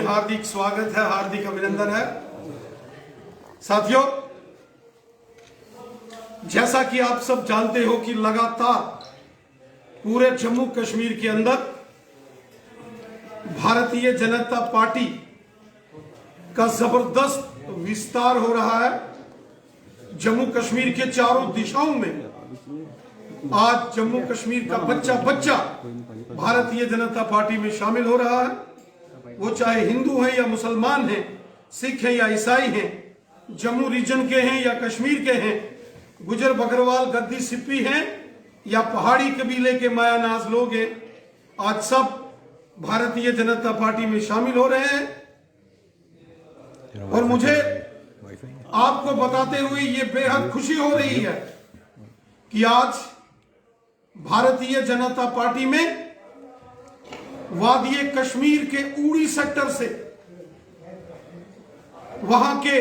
हार्दिक स्वागत है, हार्दिक अभिनंदन है। साथियों, जैसा कि आप सब जानते हो कि लगातार पूरे जम्मू कश्मीर के अंदर भारतीय जनता पार्टी का जबरदस्त विस्तार हो रहा है। जम्मू कश्मीर के चारों दिशाओं में आज जम्मू कश्मीर का बच्चा बच्चा भारतीय जनता पार्टी में शामिल हो रहा है। वो चाहे हिंदू हैं या मुसलमान हैं, सिख हैं या ईसाई हैं, जम्मू रीजन के हैं या कश्मीर के हैं, गुजर बकरवाल गद्दी सिप्पी हैं या पहाड़ी कबीले के मायानाज लोग हैं, आज सब भारतीय जनता पार्टी में शामिल हो रहे हैं। और मुझे आपको बताते हुए ये बेहद खुशी हो रही है कि आज भारतीय जनता पार्टी में वादिये कश्मीर के उड़ी सेक्टर से वहां के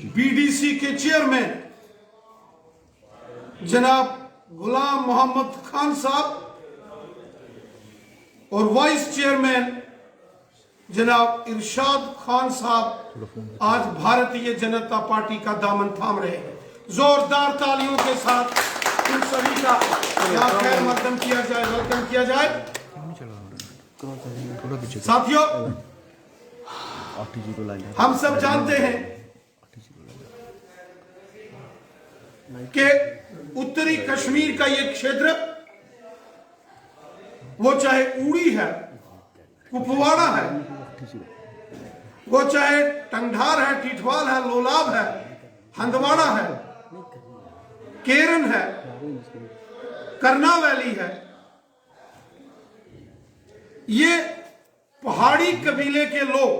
बीडीसी के चेयरमैन जनाब गुलाम मोहम्मद खान साहब और वाइस चेयरमैन जनाब इरशाद खान साहब आज भारतीय जनता पार्टी का दामन थाम रहे हैं। जोरदार तालियों के साथ इन सभी का यहाँ खैर मकदम किया जाए, वेलकम किया जाए। साथियों, हम सब जानते हैं कि उत्तरी कश्मीर का ये क्षेत्र, वो चाहे उड़ी है, कुपवाड़ा है, वो चाहे टंगधार है, टिठवाल है, लोलाब है, हंदवाड़ा है, केरन है, करना वैली है, ये पहाड़ी कबीले के लोग,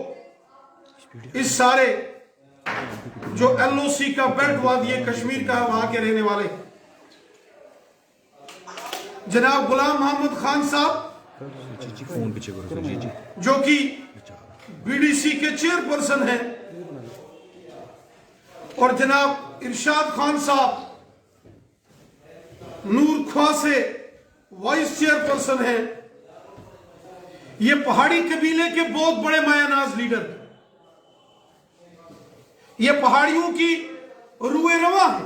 इस सारे जो एलओसी का बेल्ट वादिये कश्मीर का है, वहां के रहने वाले जनाब गुलाम मोहम्मद खान साहब जो कि बीडीसी के चेयरपर्सन हैं, और जनाब इरशाद खान साहब नूर ख्वा से वाइस चेयरपर्सन हैं। ये पहाड़ी कबीले के बहुत बड़े मायानाज लीडर, ये पहाड़ियों की रुए रवा है।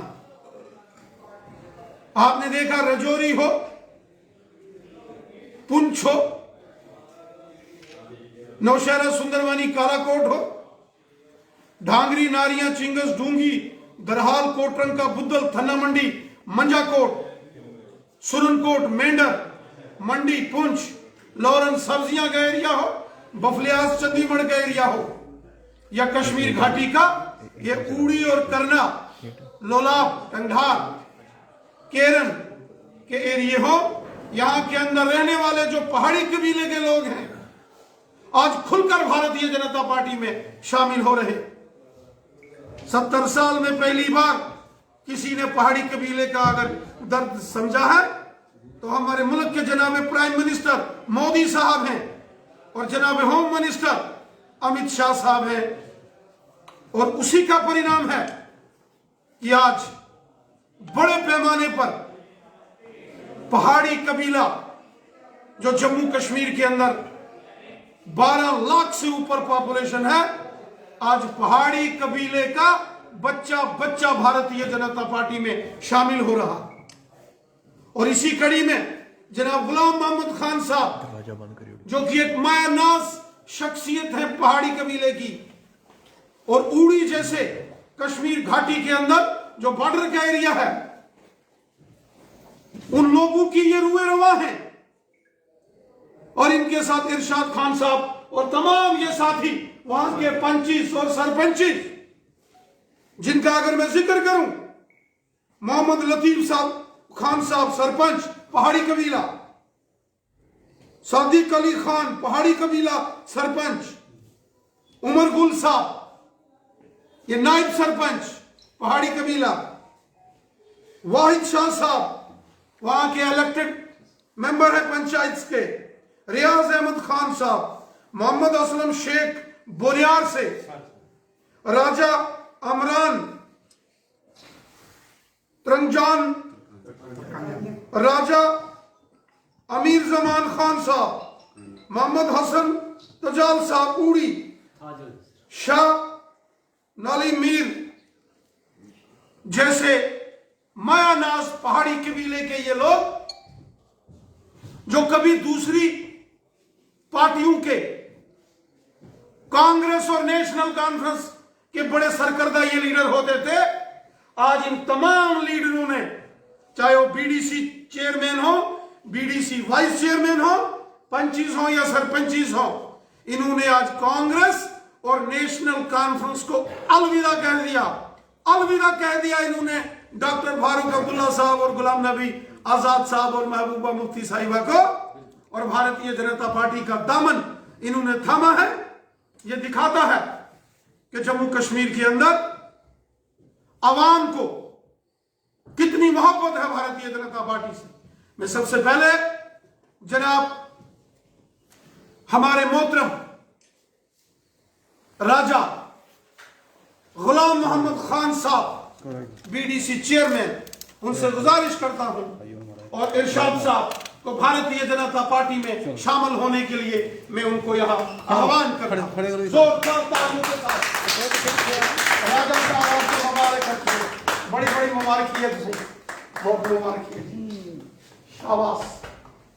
आपने देखा रजौरी हो, पुंछ हो, नौशहरा सुंदरवानी कालाकोट हो, ढांगरी नारियां चिंगस ढूंगी दरहाल कोटरंका बुद्धल थन्ना मंडी मंजाकोट सुरनकोट मेंढर मंडी पुंछ लॉरेंस सब्जियां का एरिया हो, बफलियास चंडीगढ़ का एरिया हो, या कश्मीर घाटी का ये उड़ी और करना लोलाब टंगधार केरन के एरिए हो, यहां के अंदर रहने वाले जो पहाड़ी कबीले के लोग हैं आज खुलकर भारतीय जनता पार्टी में शामिल हो रहे। 70 साल में पहली बार किसी ने पहाड़ी कबीले का अगर दर्द समझा है तो हमारे मुल्क के जनाब प्राइम मिनिस्टर मोदी साहब हैं और जनाब होम मिनिस्टर अमित शाह साहब हैं। और उसी का परिणाम है कि आज बड़े पैमाने पर पहाड़ी कबीला जो जम्मू कश्मीर के अंदर 12 लाख से ऊपर पॉपुलेशन है, आज पहाड़ी कबीले का बच्चा बच्चा भारतीय जनता पार्टी में शामिल हो रहा। और इसी कड़ी में जनाब गुलाम मोहम्मद खान साहब जो कि एक मायानाज शख्सियत है पहाड़ी कबीले की, और उड़ी जैसे कश्मीर घाटी के अंदर जो बॉर्डर का एरिया है, उन लोगों की ये रुए रवा है। और इनके साथ इरशाद खान साहब और तमाम ये साथी वहां के पंचिस और सरपंचिस, जिनका अगर मैं जिक्र करूं, मोहम्मद लतीफ साहब खान साहब सरपंच पहाड़ी कबीला, सादिक अली खान पहाड़ी कबीला सरपंच, उमर गुल साहब ये नायब सरपंच पहाड़ी कबीला, वाहिद शाह साहब वहां के इलेक्टेड मेंबर है पंचायत के, रियाज अहमद खान साहब, मोहम्मद असलम शेख बोरियार से, राजा अमरान तरंगजान, राजा अमीर जमान खान साहब, मोहम्मद हसन तजाल साहब उड़ी, शाह नाली मीर जैसे मायानाज पहाड़ी कबीले के ये लोग जो कभी दूसरी पार्टियों के कांग्रेस और नेशनल कॉन्फ्रेंस के बड़े सरकर्दा ये लीडर होते थे, आज इन तमाम लीडरों ने, चाहे वो बीडीसी चेयरमैन हो, बीडीसी वाइस चेयरमैन हो, पंचीज हो या सरपंचीज हो, इन्होंने आज कांग्रेस और नेशनल कॉन्फ्रेंस को अलविदा कह दिया। अलविदा कह दिया इन्होंने डॉक्टर फारूक अब्दुल्ला साहब और गुलाम नबी आजाद साहब और महबूबा मुफ्ती साहिबा को, और भारतीय जनता पार्टी का दामन इन्होंने थामा है। यह दिखाता है कि जम्मू कश्मीर के अंदर अवाम को कितनी मोहब्बत है भारतीय जनता पार्टी से। मैं सबसे पहले जनाब हमारे मोहतरम राजा गुलाम मोहम्मद खान साहब बीडीसी चेयरमैन, उनसे गुजारिश करता हूं और इरशाद साहब को भारतीय जनता पार्टी में शामिल होने के लिए मैं उनको यहां आह्वान करता हूं। जोरदार तालियों के साथ राजा साहब आपको मुबारक, बड़ी बड़ी मुबारकियत से, बहुत मुबारकियत, शाबाश,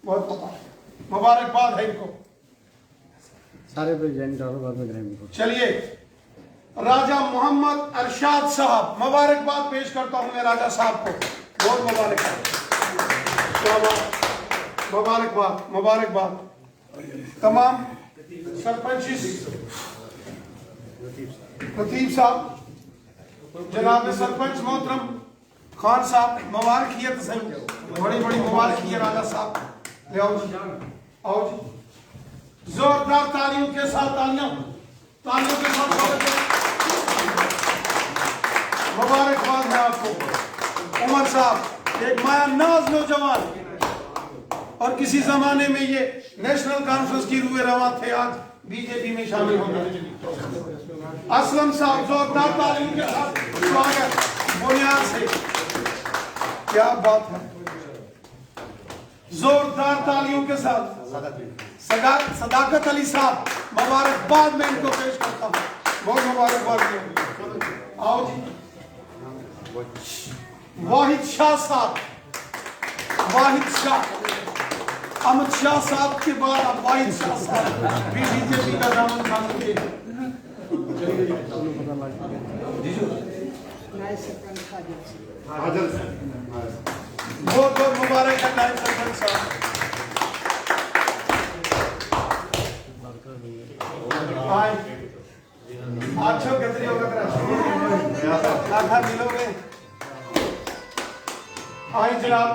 बहुत मुबारकबाद है इनको सारे में। चलिए राजा मोहम्मद अरशाद साहब, मुबारकबाद पेश करता हूं मैं राजा साहब को, बहुत मुबारकबाद, मुबारकबाद। तमाम सरपंच लतीफ साहब, जनाब सरपंच मोहतरम खान साहब, मुबारकियत सही, बड़ी बड़ी मुबारकियत राजा साहब। ले आओ जी, आओ जी, जोरदार तालियों के साथ, तालियों के साथ मुबारकबाद है आपको। उमर साहब एक मायानाज नौजवान, और किसी जमाने में ये नेशनल कॉन्फ्रेंस की रूए रवा थे, आज बीजेपी में शामिल हो गए। असलम साहब जोरदार तालियों के साथ स्वागत बुनियाद से, क्या बात है, जोरदार तालियों के साथ। सदाकत अली साहब, मुबारकबाद मैं इनको पेश करता हूँ, बहुत मुबारकबाद। आओ जी, वाहिद शाह साहब, वाहिद शाह, अमित शाह साहब के बाद अब वाहिद शाह साहब भी बीजेपी का दामन थामेंगे। बहुत बहुत मुबारक है नायब सरपंच साहब। अच्छा कितनी वक्त रहा मिलोगे, आए जनाब,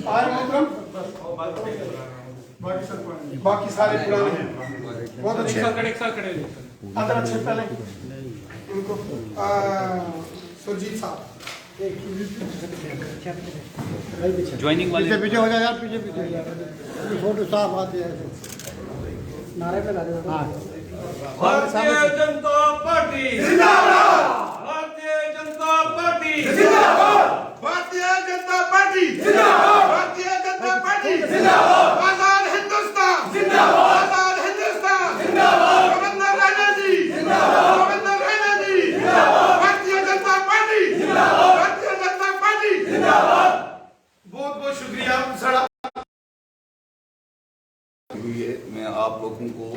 आए मोहतरम, बाकी सारे पुराने बहुत अच्छे, अंदर अच्छे। पहले इनको सुरजीत साहब ज्वाइनिंग वाले पीछे हो जाए यार, पीछे फोटो साफ आते हैं, नारे पे ला दो। हाँ, भारतीय जनता पार्टी जिंदाबाद, भारतीय जनता पार्टी जिंदाबाद, भारतीय जनता पार्टी जिंदाबाद, भारतीय जनता पार्टी जिंदाबाद, आजाद हिंदुस्तान जिंदाबाद, आजाद हिंदुस्तान जिंदाबाद, गवर्नर राणा जी जिंदाबाद, गवर्नर राणा जी जिंदाबाद, भारतीय जनता पार्टी जिंदाबाद, भारतीय जनता पार्टी जिंदाबाद। बहुत बहुत शुक्रिया सड़ा। मैं आप लोगों को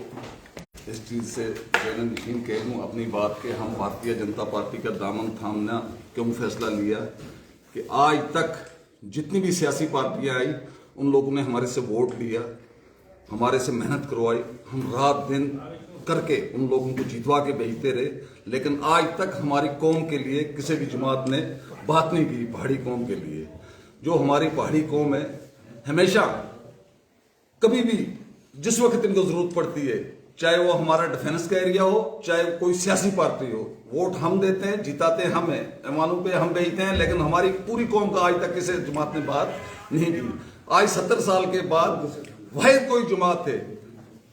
इस चीज़ से जैन यकीन कह दूँ अपनी बात के, हम भारतीय जनता पार्टी का दामन थामना क्यों फैसला लिया कि आज तक जितनी भी सियासी पार्टियां आई उन लोगों ने हमारे से वोट लिया, हमारे से मेहनत करवाई, हम रात दिन करके उन लोगों को जितवा के भेजते रहे, लेकिन आज तक हमारी कौम के लिए किसी भी जमात ने बात नहीं की। पहाड़ी कौम के लिए, जो हमारी पहाड़ी कौम है, हमेशा कभी भी जिस वक्त इनको जरूरत पड़ती है, चाहे वो हमारा डिफेंस का एरिया हो, चाहे कोई सियासी पार्टी हो, वोट हम देते हैं, जिताते हम हैं, ऐवानों पे हम भेजते हैं, लेकिन हमारी पूरी कौम का आज तक किसी जमात ने बात नहीं की। आज 70 साल के बाद वह कोई जमात है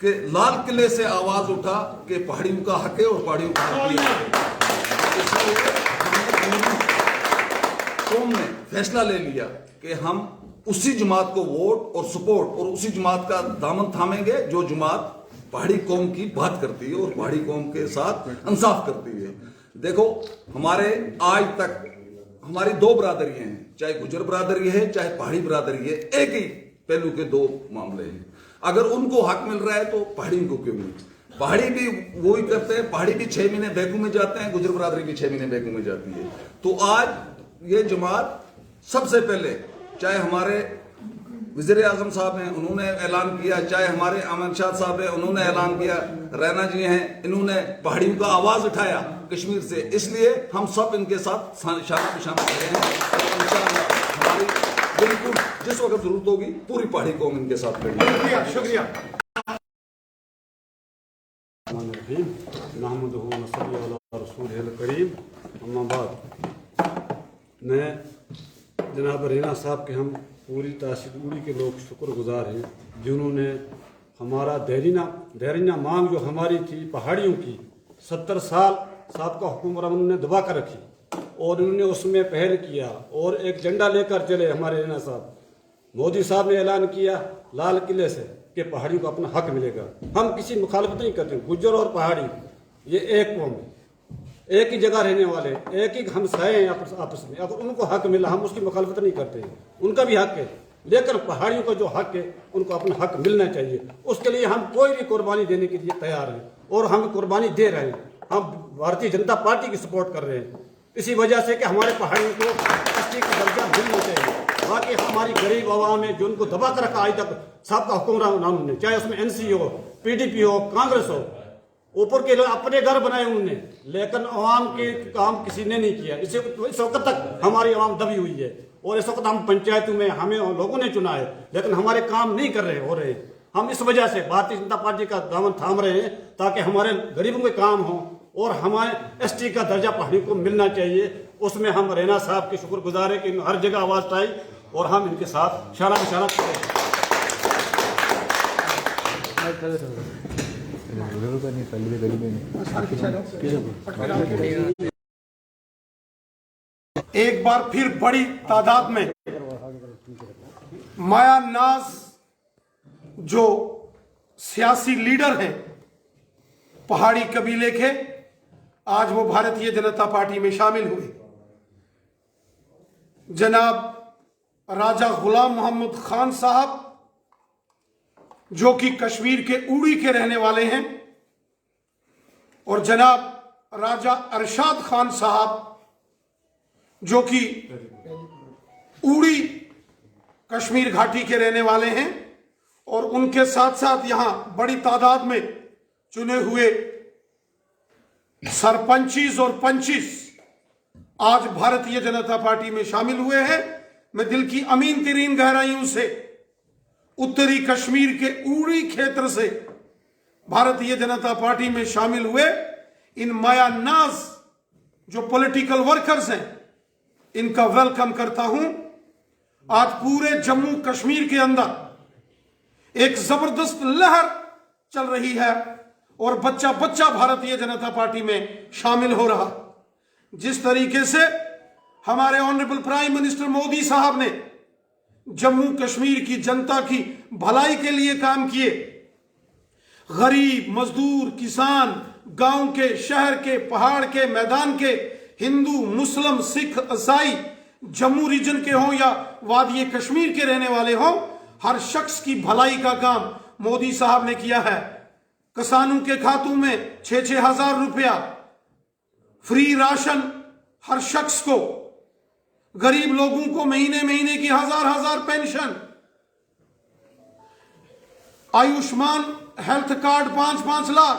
कि लाल किले से आवाज उठा कि पहाड़ियों का हक है और पहाड़ियों का हक है। इसलिए कौम ने फैसला ले लिया कि हम उसी जमात को वोट और सपोर्ट और उसी जमात का दामन थामेंगे जो जमात पहाड़ी कौम की बात करती है और पहाड़ी कौम के साथ इंसाफ करती है। देखो, हमारे आज तक हमारी दो बरादरियां हैं, चाहे गुजर बरादरी है चाहे पहाड़ी बरादरी है, एक ही पहलू के दो मामले हैं। अगर उनको हक मिल रहा है तो पहाड़ियों को क्यों नहीं? पहाड़ी भी वही करते हैं, पहाड़ी भी 6 महीने बैकू में जाते हैं, गुजर बरादरी भी 6 महीने बैकू में जाती है। तो आज ये जमात सबसे पहले, चाहे हमारे वज़ीर आज़म साहब हैं, उन्होंने ऐलान किया, चाहे हमारे अमित शाह साहब हैं, उन्होंने ऐलान किया, रैना जी हैं, इन्होंने पहाड़ियों का आवाज उठाया कश्मीर से, इसलिए हम सब इनके साथ शाना बिशाना कर रहे हैं। इंशाअल्लाह हमारी बिल्कुल जिस वक्त जरूरत होगी पूरी पहाड़ी कौम इनके साथ खड़ी। शुक्रिया। मैं जनाब रैना साहब के हम पूरी तासीर उड़ी के लोग शुक्रगुजार हैं, जिन्होंने हमारा देरीना मांग जो हमारी थी पहाड़ियों की 70 साल साहब का हुक्मरान उन्होंने दबा कर रखी और उन्होंने उसमें पहल किया और एक झंडा लेकर चले हमारे रैना साहब। मोदी साहब ने ऐलान किया लाल किले से कि पहाड़ियों को अपना हक मिलेगा। हम किसी मुखालफत नहीं करते, गुज्जर और पहाड़ी ये एक कौम है, एक ही जगह रहने वाले, एक ही हमसाए हैं आपस में। अगर उनको हक मिला हम उसकी मुखालफत नहीं करते, उनका भी हक है, लेकिन पहाड़ियों का जो हक है उनको अपना हक मिलना चाहिए। उसके लिए हम कोई भी कुर्बानी देने के लिए तैयार हैं और हम कुर्बानी दे रहे हैं। हम भारतीय जनता पार्टी की सपोर्ट कर रहे हैं इसी वजह से कि हमारे पहाड़ियों को एसटी का दर्जा मिलना चाहिए। बाकी हमारी गरीब आवाम है जो उनको दबा कर रखा आज तक साहब का हुक्मरान ने, चाहे उसमें एनसी हो, पीडीपी हो, कांग्रेस हो, ऊपर के लोग अपने घर बनाए उन्होंने, लेकिन अवाम के काम किसी ने नहीं किया। इस वक्त तक हमारी अवाम दबी हुई है और इस वक्त हम पंचायतों में हमें लोगों ने चुना है, लेकिन हमारे काम नहीं कर रहे हो रहे। हम इस वजह से भारतीय जनता पार्टी का दामन थाम रहे हैं ताकि हमारे गरीबों के काम हो और हमारे एसटी का दर्जा पहाड़ियों को मिलना चाहिए। उसमें हम रैना साहब के शुक्रगुजार है कि हर जगह आवाज उठाई और हम इनके साथ शाना बिशाना करें। एक बार फिर बड़ी तादाद में माया नाज जो सियासी लीडर हैं पहाड़ी कबीले के, आज वो भारतीय जनता पार्टी में शामिल हुए। जनाब राजा गुलाम मोहम्मद खान साहब जो कि कश्मीर के उड़ी के रहने वाले हैं और जनाब राजा अरशाद खान साहब जो कि उड़ी कश्मीर घाटी के रहने वाले हैं, और उनके साथ साथ यहां बड़ी तादाद में चुने हुए सरपंचीज और पंचीज आज भारतीय जनता पार्टी में शामिल हुए हैं। मैं दिल की अमीन तरीन गहराइयों से उत्तरी कश्मीर के उड़ी क्षेत्र से भारतीय जनता पार्टी में शामिल हुए इन माया नाज जो पॉलिटिकल वर्कर्स हैं, इनका वेलकम करता हूं। आज पूरे जम्मू कश्मीर के अंदर एक जबरदस्त लहर चल रही है और बच्चा बच्चा भारतीय जनता पार्टी में शामिल हो रहा। जिस तरीके से हमारे ऑनरेबल प्राइम मिनिस्टर मोदी साहब ने जम्मू कश्मीर की जनता की भलाई के लिए काम किए, गरीब, मजदूर, किसान, गांव के, शहर के, पहाड़ के, मैदान के, हिंदू, मुस्लिम, सिख, ईसाई, जम्मू रीजन के हों या वादी कश्मीर के रहने वाले हों, हर शख्स की भलाई का काम मोदी साहब ने किया है। किसानों के खातों में 6-6 हजार रुपया, फ्री राशन हर शख्स को, गरीब लोगों को महीने महीने की हजार pension, Ayushman health card 5-5 lakh,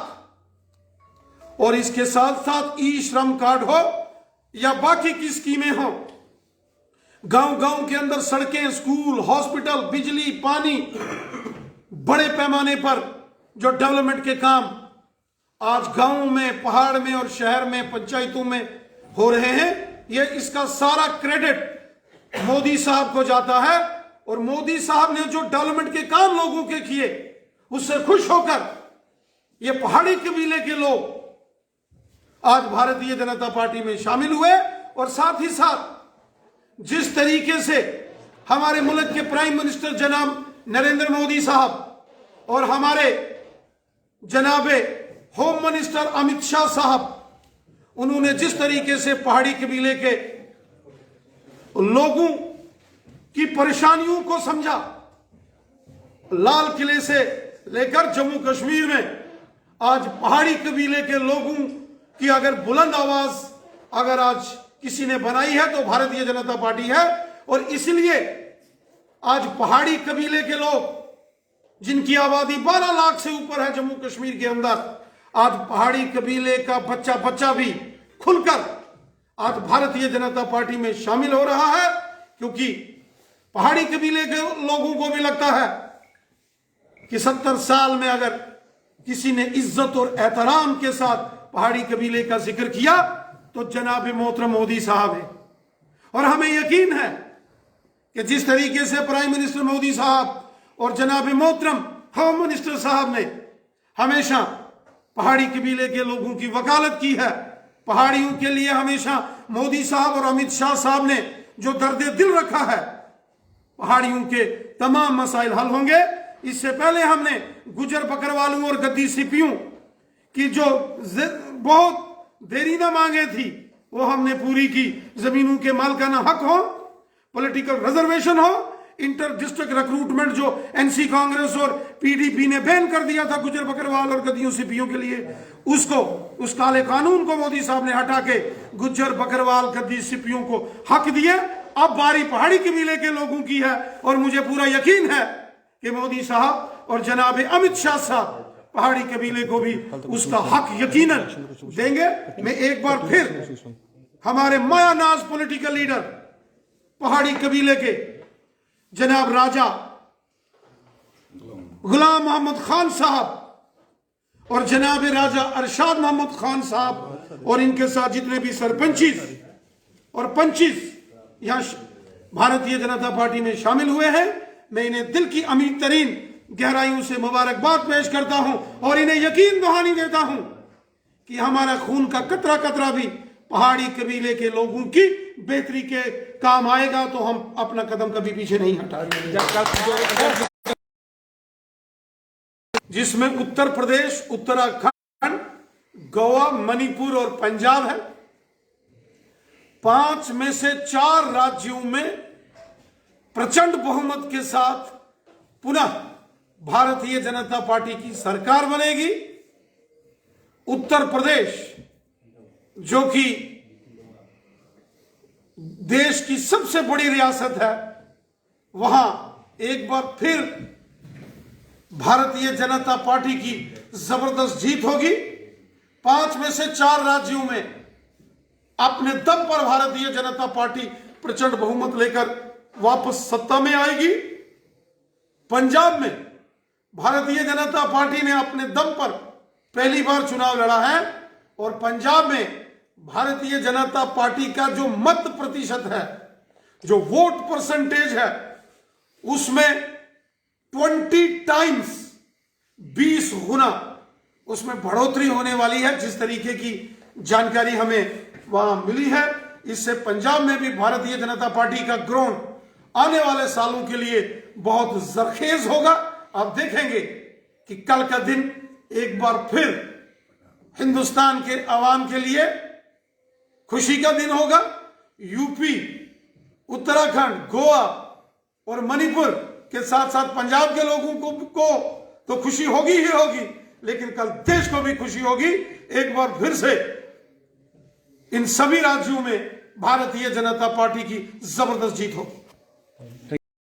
और इसके साथ साथ ई श्रम कार्ड हो या बाकी की स्कीमें हो। गांव गांव के अंदर सड़कें, स्कूल, हॉस्पिटल, बिजली, पानी, बड़े पैमाने पर जो डेवलपमेंट के काम आज गांव में, पहाड़ में और शहर में, पंचायतों में हो रहे हैं, ये इसका सारा क्रेडिट मोदी साहब को जाता है। और मोदी साहब ने जो डेवलपमेंट के काम लोगों के किए, उससे खुश होकर ये पहाड़ी कबीले के लोग आज भारतीय जनता पार्टी में शामिल हुए। और साथ ही साथ जिस तरीके से हमारे मुल्क के प्राइम मिनिस्टर जनाब नरेंद्र मोदी साहब और हमारे जनाबे होम मिनिस्टर अमित शाह साहब, उन्होंने जिस तरीके से पहाड़ी कबीले के लोगों की परेशानियों को समझा, लाल किले से लेकर जम्मू कश्मीर में आज पहाड़ी कबीले के लोगों की अगर बुलंद आवाज अगर आज किसी ने बनाई है तो भारतीय जनता पार्टी है। और इसलिए आज पहाड़ी कबीले के लोग जिनकी आबादी 12 लाख से ऊपर है जम्मू कश्मीर के अंदर, आज पहाड़ी कबीले का बच्चा बच्चा भी खुलकर आज भारतीय जनता पार्टी में शामिल हो रहा है, क्योंकि पहाड़ी कबीले के लोगों को भी लगता है कि 70 साल में अगर किसी ने इज्जत और एहतराम के साथ पहाड़ी कबीले का जिक्र किया तो जनाब मोहतरम मोदी साहब है। और हमें यकीन है कि जिस तरीके से प्राइम मिनिस्टर मोदी साहब और जनाब मोहतरम होम मिनिस्टर साहब ने हमेशा पहाड़ी कबीले के लोगों की वकालत की है, पहाड़ियों के लिए हमेशा मोदी साहब और अमित शाह साहब ने जो दर्द दिल रखा है, पहाड़ियों के तमाम मसाइल हल होंगे। इससे पहले हमने गुजर बकरवालों और गद्दी सिपियों की जो बहुत देरीना मांगे थी वो हमने पूरी की। जमीनों के मालकाना हक हो, पॉलिटिकल रिजर्वेशन हो, इंटर डिस्ट्रिक्ट रिक्रूटमेंट जो एनसी कांग्रेस और पीडीपी ने बैन कर दिया था गुजर बकरवाल और गद्दियों सिपियों के लिए, उसको उस काले कानून को मोदी साहब ने हटा के गुजर बकरवाल गद्दी सिपियों को हक दिए। अब बारी पहाड़ी कबीले के लोगों की है और मुझे पूरा यकीन है कि मोदी साहब और जनाब अमित शाह साहब पहाड़ी कबीले को भी उसका हक यकीनन देंगे। मैं एक बार फिर हमारे मायानाज पॉलिटिकल लीडर पहाड़ी कबीले के जनाब राजा गुलाम मोहम्मद खान साहब और जनाब राजा अरशाद मोहम्मद खान साहब और इनके साथ जितने भी सरपंचिस और पंचिस यहाँ भारतीय जनता पार्टी में शामिल हुए हैं, मैं इन्हें दिल की अमीर तरीन गहराइयों से मुबारकबाद पेश करता हूं और इन्हें यकीन दहानी देता हूं कि हमारा खून का कतरा कतरा भी पहाड़ी कबीले के लोगों की बेहतरी के काम आएगा, तो हम अपना कदम कभी पीछे नहीं हटाएंगे। जिसमें उत्तर प्रदेश, उत्तराखंड, गोवा, मणिपुर और पंजाब है। 5 में से 4 राज्यों में प्रचंड बहुमत के साथ पुनः भारतीय जनता पार्टी की सरकार बनेगी। उत्तर प्रदेश जो कि देश की सबसे बड़ी रियासत है, वहां एक बार फिर भारतीय जनता पार्टी की जबरदस्त जीत होगी। 5 में से 4 राज्यों में अपने दम पर भारतीय जनता पार्टी प्रचंड बहुमत लेकर वापस सत्ता में आएगी। पंजाब में भारतीय जनता पार्टी ने अपने दम पर पहली बार चुनाव लड़ा है और पंजाब में भारतीय जनता पार्टी का जो मत प्रतिशत है, जो वोट परसेंटेज है, उसमें 20 टाइम्स 20 गुना उसमें बढ़ोतरी होने वाली है, जिस तरीके की जानकारी हमें वहां मिली है। इससे पंजाब में भी भारतीय जनता पार्टी का ग्राउंड आने वाले सालों के लिए बहुत जरखेज होगा। आप देखेंगे कि कल का दिन एक बार फिर हिंदुस्तान के अवाम के लिए खुशी का दिन होगा। यूपी, उत्तराखंड, गोवा और मणिपुर के साथ साथ पंजाब के लोगों को तो खुशी होगी ही होगी, लेकिन कल देश को भी खुशी होगी। एक बार फिर से इन सभी राज्यों में भारतीय जनता पार्टी की जबरदस्त जीत होगी।